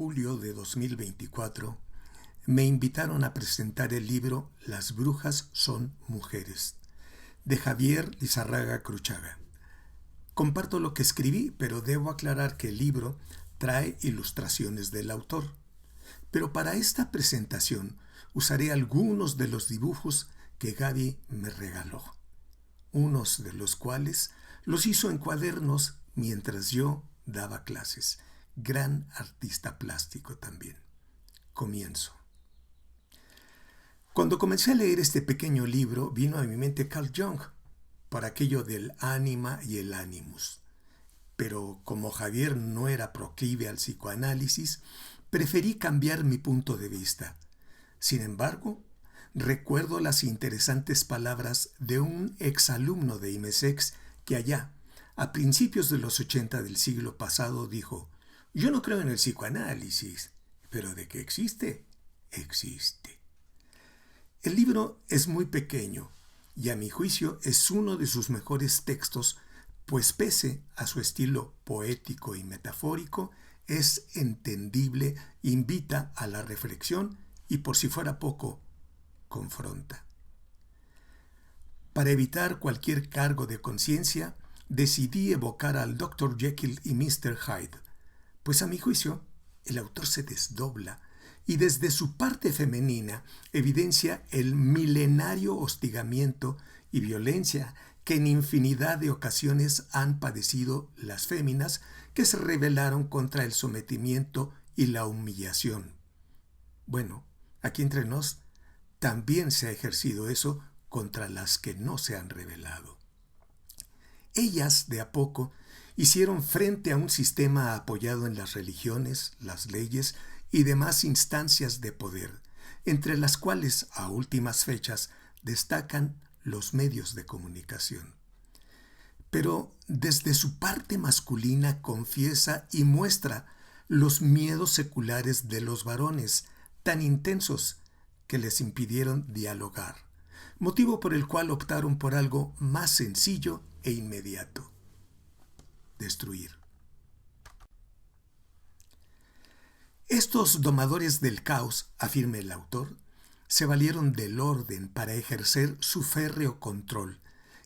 julio de 2024, me invitaron a presentar el libro Las brujas son mujeres, de Javier Lizarraga Cruchaga. Comparto lo que escribí, pero debo aclarar que el libro trae ilustraciones del autor. Pero para esta presentación usaré algunos de los dibujos que Gaby me regaló, unos de los cuales los hizo en cuadernos mientras yo daba clases. Gran artista plástico también. Comienzo. Cuando comencé a leer este pequeño libro, vino a mi mente Carl Jung, por aquello del ánima y el animus. Pero como Javier no era proclive al psicoanálisis, preferí cambiar mi punto de vista. Sin embargo, recuerdo las interesantes palabras de un exalumno de IMESEX que allá, a principios de los 80 del siglo pasado, dijo: «Yo no creo en el psicoanálisis, pero de que existe, existe». El libro es muy pequeño y a mi juicio es uno de sus mejores textos, pues pese a su estilo poético y metafórico, es entendible, invita a la reflexión y, por si fuera poco, confronta. Para evitar cualquier cargo de conciencia, decidí evocar al Dr. Jekyll y Mr. Hyde, pues a mi juicio el autor se desdobla y desde su parte femenina evidencia el milenario hostigamiento y violencia que en infinidad de ocasiones han padecido las féminas que se rebelaron contra el sometimiento y la humillación. Bueno, aquí entre nos, también se ha ejercido eso contra las que no se han rebelado. Ellas, de a poco, hicieron frente a un sistema apoyado en las religiones, las leyes y demás instancias de poder, entre las cuales, a últimas fechas, destacan los medios de comunicación. Pero desde su parte masculina confiesa y muestra los miedos seculares de los varones, tan intensos que les impidieron dialogar, motivo por el cual optaron por algo más sencillo e inmediato: destruir. Estos domadores del caos, afirma el autor, se valieron del orden para ejercer su férreo control,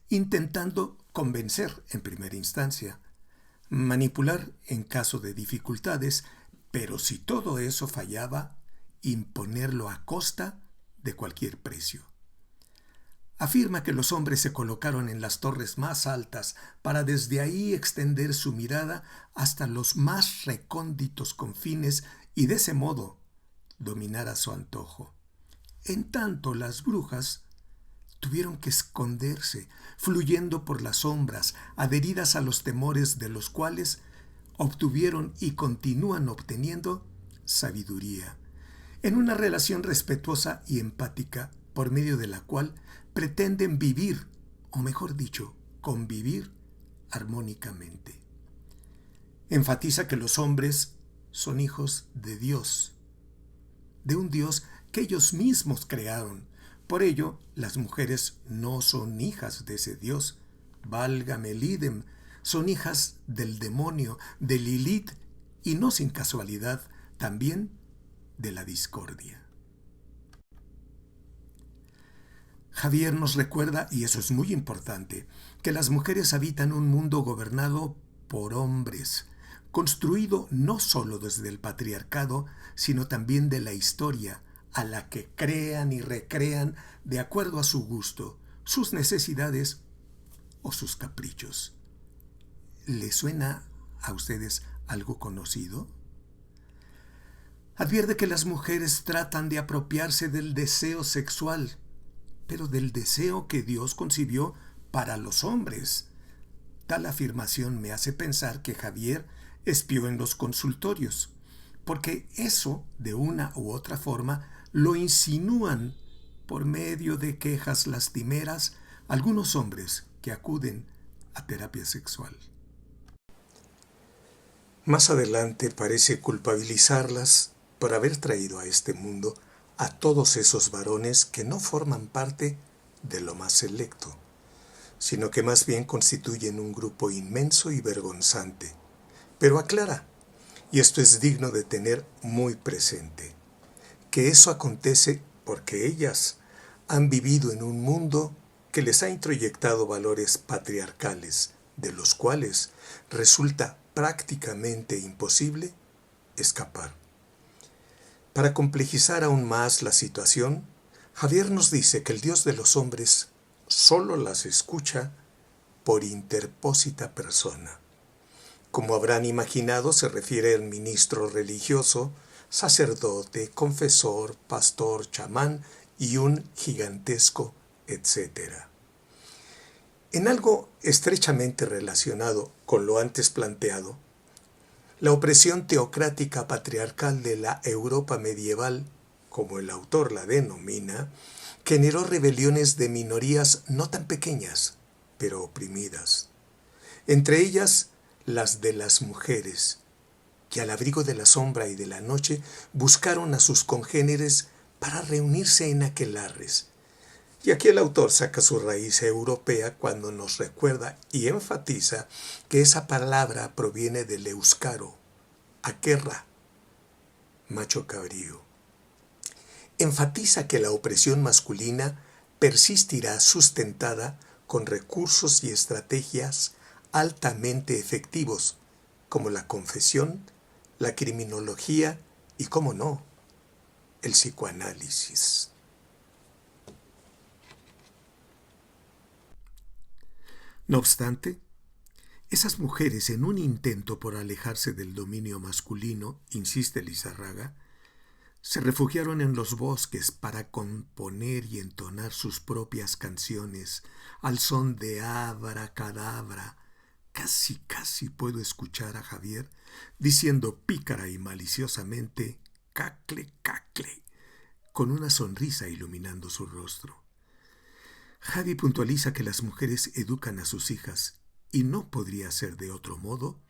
intentando convencer en primera instancia, manipular en caso de dificultades, pero si todo eso fallaba, imponerlo a costa de cualquier precio. Afirma que los hombres se colocaron en las torres más altas para desde ahí extender su mirada hasta los más recónditos confines y de ese modo dominar a su antojo. En tanto, las brujas tuvieron que esconderse, fluyendo por las sombras, adheridas a los temores de los cuales obtuvieron y continúan obteniendo sabiduría, en una relación respetuosa y empática por medio de la cual pretenden vivir, o mejor dicho, convivir armónicamente. Enfatiza que los hombres son hijos de Dios, de un Dios que ellos mismos crearon. Por ello, las mujeres no son hijas de ese Dios. Válgame el ídem, son hijas del demonio, de Lilith, y no sin casualidad, también de la discordia. Javier nos recuerda, y eso es muy importante, que las mujeres habitan un mundo gobernado por hombres, construido no solo desde el patriarcado, sino también de la historia, a la que crean y recrean de acuerdo a su gusto, sus necesidades o sus caprichos. ¿Les suena a ustedes algo conocido? Advierte que las mujeres tratan de apropiarse del deseo sexual, pero del deseo que Dios concibió para los hombres. Tal afirmación me hace pensar que Javier espió en los consultorios, porque eso, de una u otra forma, lo insinúan por medio de quejas lastimeras algunos hombres que acuden a terapia sexual. Más adelante parece culpabilizarlas por haber traído a este mundo a todos esos varones que no forman parte de lo más selecto, sino que más bien constituyen un grupo inmenso y vergonzante. Pero aclara, Y esto es digno de tener muy presente, que eso acontece porque ellas han vivido en un mundo que les ha introyectado valores patriarcales, de los cuales resulta prácticamente imposible escapar. Para complejizar aún más la situación, Javier nos dice que el Dios de los hombres solo las escucha por interpósita persona. Como habrán imaginado, se refiere al ministro religioso, sacerdote, confesor, pastor, chamán y un gigantesco etcétera. En algo estrechamente relacionado con lo antes planteado, la opresión teocrática patriarcal de la Europa medieval, como el autor la denomina, generó rebeliones de minorías no tan pequeñas, pero oprimidas. Entre ellas, las de las mujeres, que al abrigo de la sombra y de la noche buscaron a sus congéneres para reunirse en aquelarres. Y aquí el autor saca su raíz europea cuando nos recuerda y enfatiza que esa palabra proviene del euskaro, aquerra, macho cabrío. Enfatiza que la opresión masculina persistirá sustentada con recursos y estrategias altamente efectivos, como la confesión, la criminología y, cómo no, el psicoanálisis. No obstante, esas mujeres, en un intento por alejarse del dominio masculino, insiste Lizarraga, se refugiaron en los bosques para componer y entonar sus propias canciones al son de abracadabra. Casi puedo escuchar a Javier diciendo pícara y maliciosamente cacle, cacle, con una sonrisa iluminando su rostro. Javi puntualiza que las mujeres educan a sus hijas, y no podría ser de otro modo,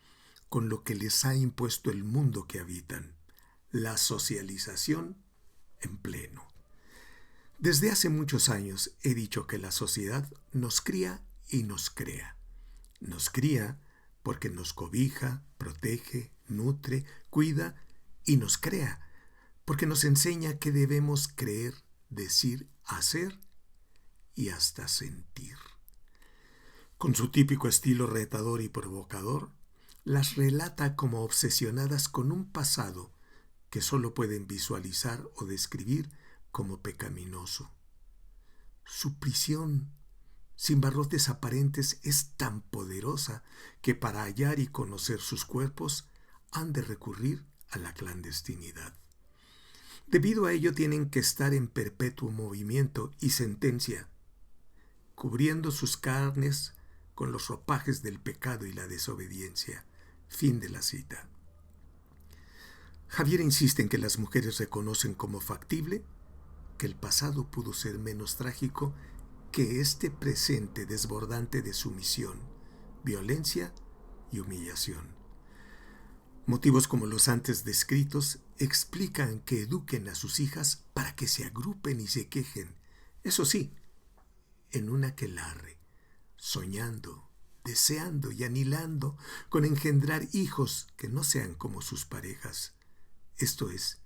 con lo que les ha impuesto el mundo que habitan, la socialización en pleno. Desde hace muchos años he dicho que la sociedad nos cría y nos crea. Nos cría porque nos cobija, protege, nutre, cuida y nos crea porque nos enseña que debemos creer, decir, hacer y hasta sentir. Con su típico estilo retador y provocador, las relata como obsesionadas con un pasado que solo pueden visualizar o describir como pecaminoso. Su prisión, sin barrotes aparentes, es tan poderosa que para hallar y conocer sus cuerpos han de recurrir a la clandestinidad. Debido a ello tienen que estar en perpetuo movimiento y sentencia, cubriendo sus carnes con los ropajes del pecado y la desobediencia. Fin de la cita. Javier insiste en que las mujeres reconocen como factible que el pasado pudo ser menos trágico que este presente desbordante de sumisión, violencia y humillación. Motivos como los antes descritos explican que eduquen a sus hijas para que se agrupen y se quejen, eso sí, en un aquelarre, soñando, deseando y anhelando con engendrar hijos que no sean como sus parejas. Esto es,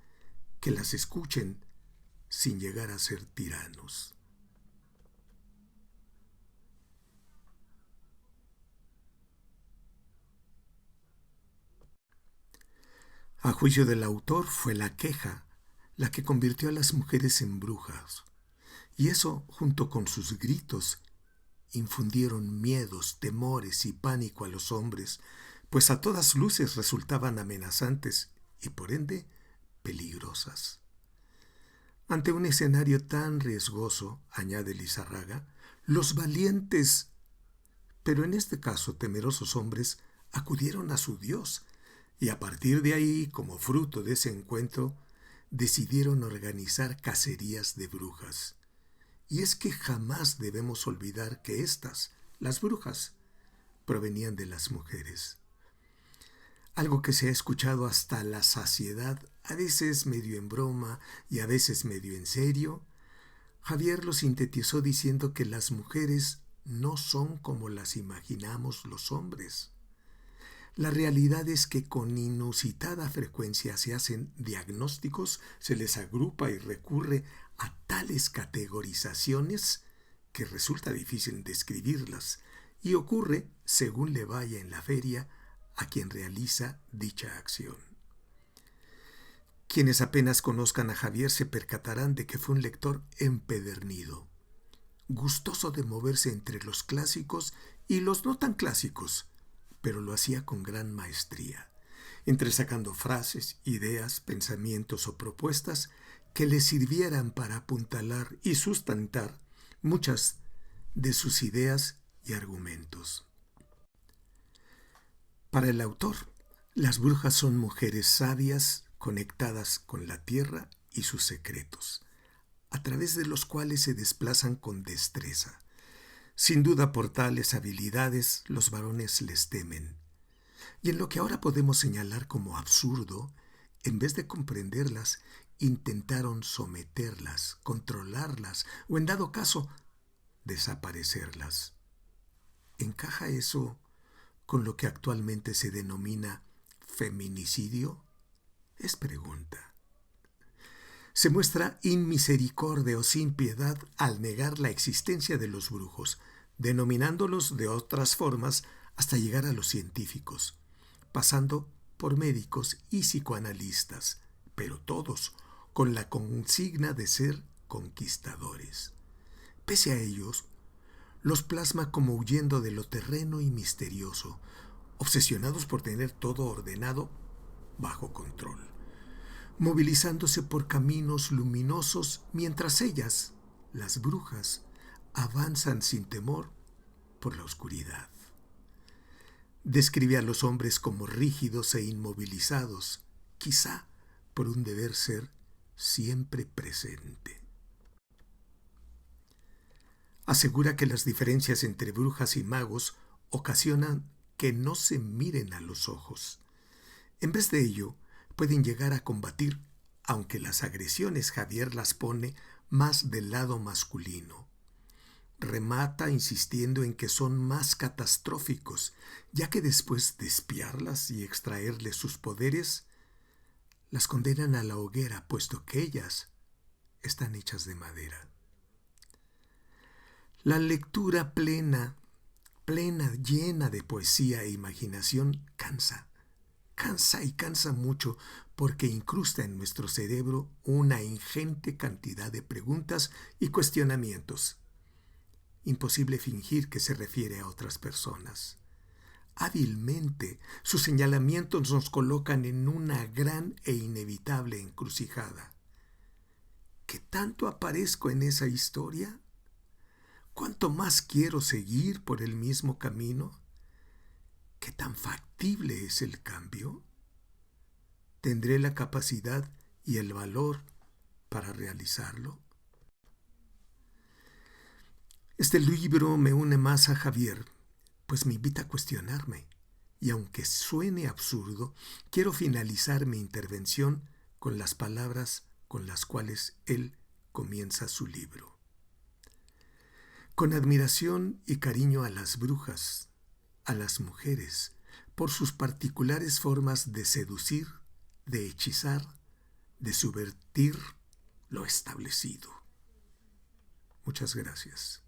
que las escuchen sin llegar a ser tiranos. A juicio del autor, fue la queja la que convirtió a las mujeres en brujas, y eso, junto con sus gritos, infundieron miedos, temores y pánico a los hombres, pues a todas luces resultaban amenazantes y, por ende, peligrosas. Ante un escenario tan riesgoso, añade Lizarraga, los valientes, pero en este caso temerosos hombres, acudieron a su Dios, y a partir de ahí, como fruto de ese encuentro, decidieron organizar cacerías de brujas. Y es que jamás debemos olvidar que estas, las brujas, provenían de las mujeres. Algo que se ha escuchado hasta la saciedad, a veces medio en broma y a veces medio en serio, Javier lo sintetizó diciendo que las mujeres no son como las imaginamos los hombres. La realidad es que con inusitada frecuencia se hacen diagnósticos, se les agrupa y recurre a tales categorizaciones que resulta difícil describirlas, y ocurre según le vaya en la feria a quien realiza dicha acción. Quienes apenas conozcan a Javier se percatarán de que fue un lector empedernido, gustoso de moverse entre los clásicos y los no tan clásicos, pero lo hacía con gran maestría, entresacando frases, ideas, pensamientos o propuestas que le sirvieran para apuntalar y sustentar muchas de sus ideas y argumentos. Para el autor, las brujas son mujeres sabias conectadas con la tierra y sus secretos, a través de los cuales se desplazan con destreza. Sin duda por tales habilidades los varones les temen. Y en lo que ahora podemos señalar como absurdo, en vez de comprenderlas, intentaron someterlas, controlarlas o, en dado caso, desaparecerlas. ¿Encaja eso con lo que actualmente se denomina feminicidio? Es pregunta. Se muestra inmisericordia o sin piedad al negar la existencia de los brujos, denominándolos de otras formas hasta llegar a los científicos, pasando por médicos y psicoanalistas, pero todos con la consigna de ser conquistadores. Pese a ellos, los plasma como huyendo de lo terreno y misterioso, obsesionados por tener todo ordenado bajo control, movilizándose por caminos luminosos mientras ellas, las brujas, avanzan sin temor por la oscuridad. Describe a los hombres como rígidos e inmovilizados, quizá por un deber ser siempre presente. Asegura que las diferencias entre brujas y magos ocasionan que no se miren a los ojos. En vez de ello, pueden llegar a combatir, aunque las agresiones Javier las pone más del lado masculino. Remata insistiendo en que son más catastróficos, ya que después de espiarlas y extraerles sus poderes, las condenan a la hoguera, puesto que ellas están hechas de madera. La lectura plena, llena de poesía e imaginación, cansa y cansa mucho, porque incrusta en nuestro cerebro una ingente cantidad de preguntas y cuestionamientos. Imposible fingir que se refiere a otras personas. Hábilmente, sus señalamientos nos colocan en una gran e inevitable encrucijada. ¿Qué tanto aparezco en esa historia? ¿Cuánto más quiero seguir por el mismo camino? ¿Qué tan factible es el cambio? ¿Tendré la capacidad y el valor para realizarlo? Este libro me une más a Javier, pues me invita a cuestionarme. Y aunque suene absurdo, quiero finalizar mi intervención con las palabras con las cuales él comienza su libro. Con admiración y cariño a las brujas, a las mujeres, por sus particulares formas de seducir, de hechizar, de subvertir lo establecido. Muchas gracias.